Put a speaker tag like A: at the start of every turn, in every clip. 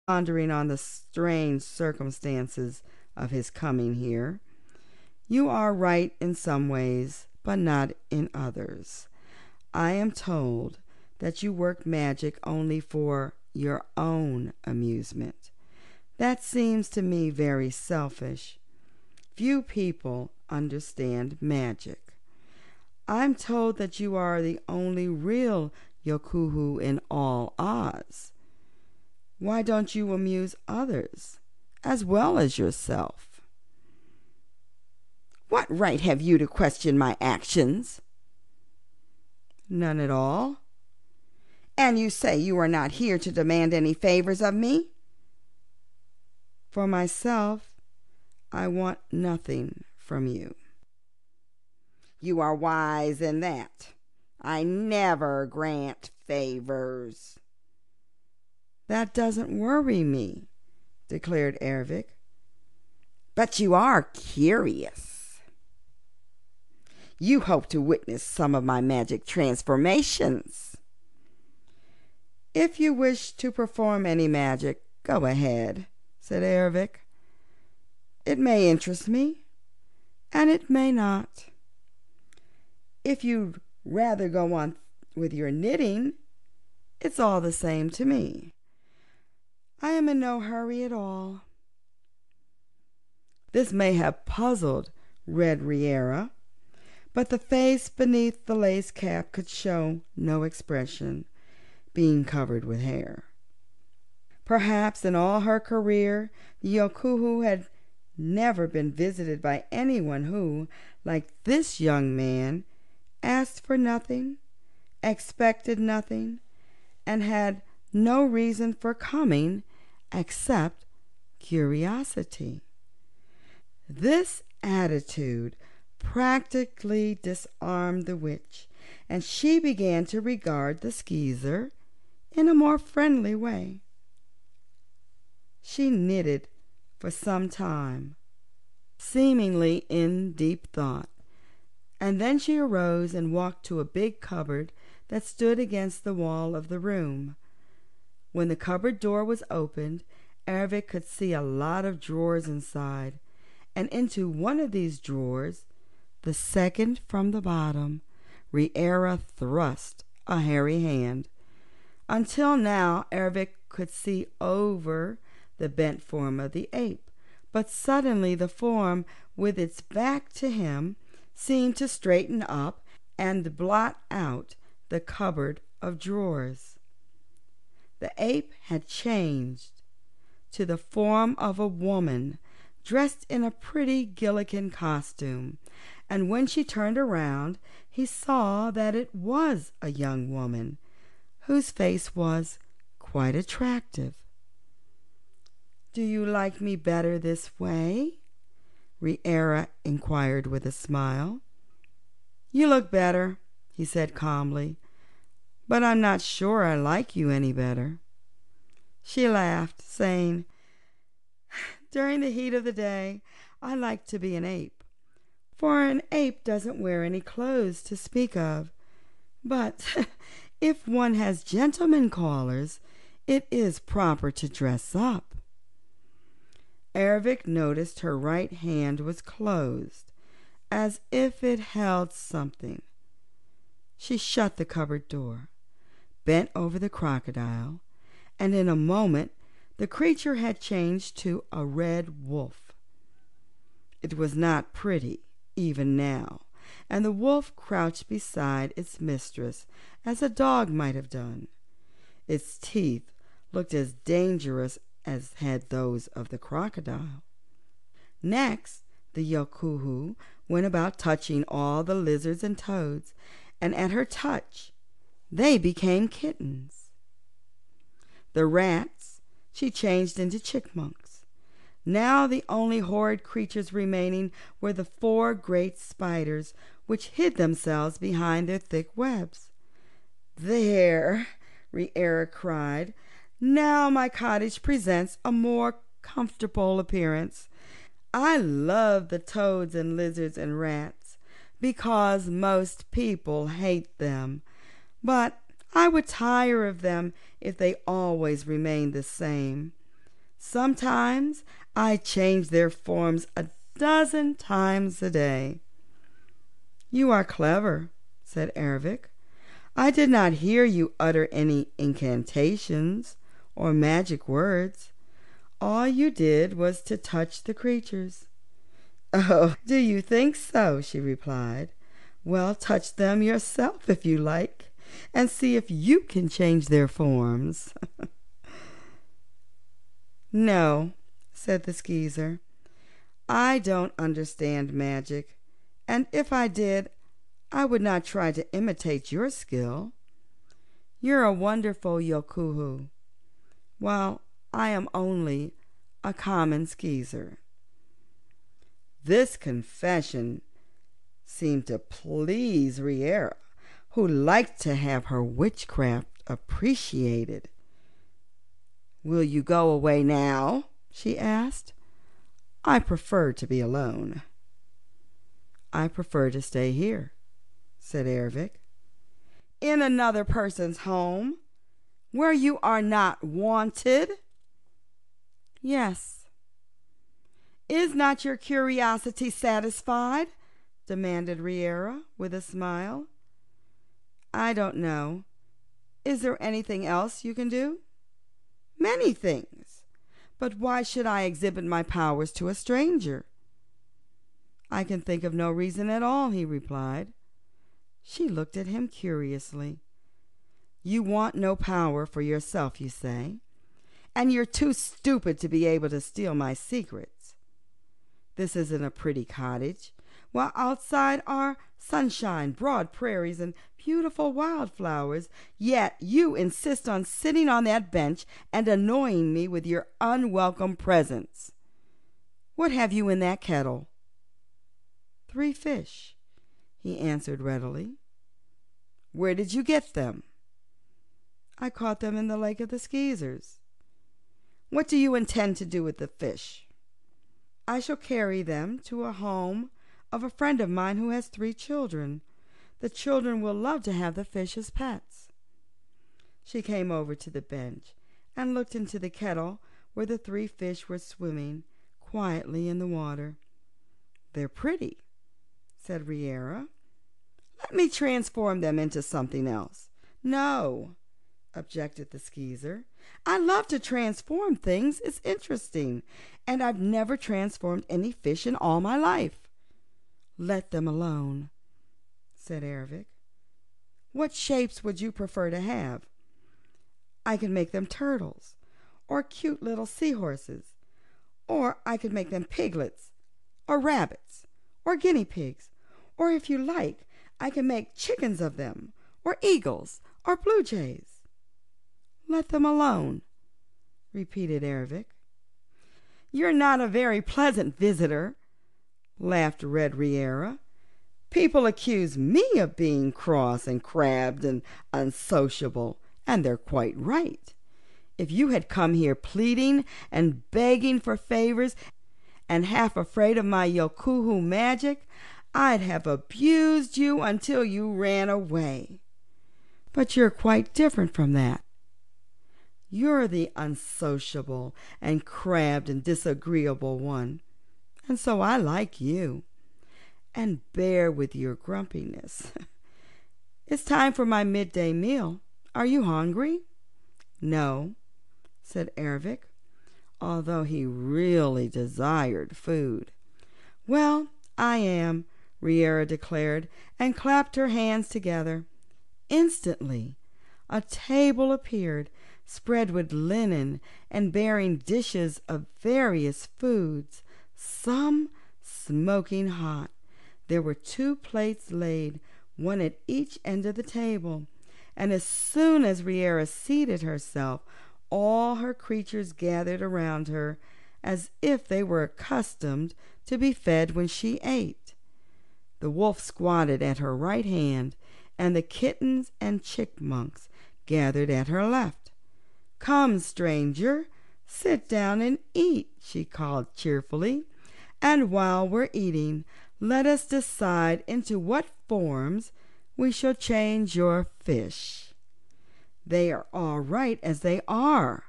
A: pondering on the strange circumstances of his coming here. "You are right in some ways, but not in others. I am told that you work magic only for your own amusement. That seems to me very selfish. Few people understand magic. I'm told that you are the only real Yokuhu in all Oz. Why don't you amuse others as well as yourself?"
B: "What right have you to question my actions?"
A: "None at all."
B: "And you say you are not here to demand any favors of me?"
A: "For myself, I want nothing from you."
B: "You are wise in that. I never grant favors."
A: "That doesn't worry me," declared Erivc.
B: "But you are curious. You hope to witness some of my magic transformations."
A: "If you wish to perform any magic, go ahead," said Erivc. "It may interest me, and it may not. If you'd rather go on with your knitting, it's all the same to me. I am in no hurry at all." This may have puzzled Red Riera, but the face beneath the lace cap could show no expression, being covered with hair. Perhaps in all her career the Yokuhu had never been visited by anyone who, like this young man, asked for nothing, expected nothing, and had no reason for coming except curiosity. This attitude practically disarmed the witch, and she began to regard the skeezer in a more friendly way. She knitted for some time, seemingly in deep thought, and then she arose and walked to a big cupboard that stood against the wall of the room. When the cupboard door was opened, Erivc could see a lot of drawers inside, and into one of these drawers, the second from the bottom, Riera thrust a hairy hand. Until now, Erivc could see over the bent form of the ape, but suddenly the form, with its back to him, seemed to straighten up and blot out the cupboard of drawers. The ape had changed to the form of a woman dressed in a pretty Gilligan costume, and when she turned around he saw that it was a young woman whose face was quite attractive. "Do you like me better this way?" Riera inquired with a smile. "You look better," he said calmly, "but I'm not sure I like you any better." She laughed, saying, "During the heat of the day, I like to be an ape, for an ape doesn't wear any clothes to speak of. But if one has gentlemen callers, it is proper to dress up." Erivc noticed her right hand was closed, as if it held something. She shut the cupboard door, bent over the crocodile, and in a moment the creature had changed to a red wolf. It was not pretty, even now, and the wolf crouched beside its mistress as a dog might have done. Its teeth looked as dangerous as had those of the crocodile. Next, the Yokuhu went about touching all the lizards and toads, and at her touch they became kittens. The rats she changed into chipmunks. Now the only horrid creatures remaining were the 4 great spiders, which hid themselves behind their thick webs. "There!" Riera cried. "Now my cottage presents a more comfortable appearance. I love the toads and lizards and rats because most people hate them, but I would tire of them if they always remained the same. Sometimes I change their forms 12 times a day." "You are clever," said Erivc. "I did not hear you utter any incantations or magic words. All you did was to touch the creatures." "Oh, do you think so?" she replied. "Well, touch them yourself if you like, and see if you can change their forms." "No," said the Skeezer. "I don't understand magic, and if I did, I would not try to imitate your skill. You're a wonderful Yokuhu, while I am only a common Skeezer." This confession seemed to please Riera, who liked to have her witchcraft appreciated. "Will you go away now?" she asked. "I prefer to be alone." "I prefer to stay here," said Erivc. "In another person's home, where you are not wanted?" "Yes." "Is not your curiosity satisfied?" demanded Riera with a smile. "I don't know. Is there anything else you can do?" "Many things. But why should I exhibit my powers to a stranger?" "I can think of no reason at all," he replied. She looked at him curiously. "You want no power for yourself, you say, and you're too stupid to be able to steal my secrets. This isn't a pretty cottage, while outside are sunshine, broad prairies, and beautiful wildflowers, yet you insist on sitting on that bench and annoying me with your unwelcome presence. What have you in that kettle?" "3 fish," he answered readily. "Where did you get them?" "I caught them in the lake of the Skeezers." "What do you intend to do with the fish?" "I shall carry them to a home of a friend of mine who has 3 children. The children will love to have the fish as pets." She came over to the bench and looked into the kettle where the 3 fish were swimming quietly in the water. "They're pretty," said Riera. "Let me transform them into something else." "No," objected the Skeezer. "I love to transform things. It's interesting, and I've never transformed any fish in all my life." "Let them alone," said Erivc. "What shapes would you prefer to have?" "I can make them turtles, or cute little seahorses, or I could make them piglets, or rabbits, or guinea pigs, or if you like, I can make chickens of them, or eagles, or blue jays." "Let them alone," repeated Erivc. "You're not a very pleasant visitor," laughed Red Riera. "People accuse me of being cross and crabbed and unsociable, and they're quite right. If you had come here pleading and begging for favors and half afraid of my Yokuhu magic, I'd have abused you until you ran away. But you're quite different from that. You're the unsociable and crabbed and disagreeable one, and so I like you and bear with your grumpiness. It's time for my midday meal. Are you hungry?" "No," said Erivc, although he really desired food. "Well, I am," Riera declared, and clapped her hands together. Instantly a table appeared, spread with linen and bearing dishes of various foods, some smoking hot. There were 2 plates laid, one at each end of the table, and as soon as Riera seated herself, all her creatures gathered around her as if they were accustomed to be fed when she ate. The wolf squatted at her right hand, and the kittens and chipmunks gathered at her left. "Come, stranger, sit down and eat," she called cheerfully. "And while we're eating, let us decide into what forms we shall change your fish." "They are all right as they are,"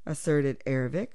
A: asserted Erivc.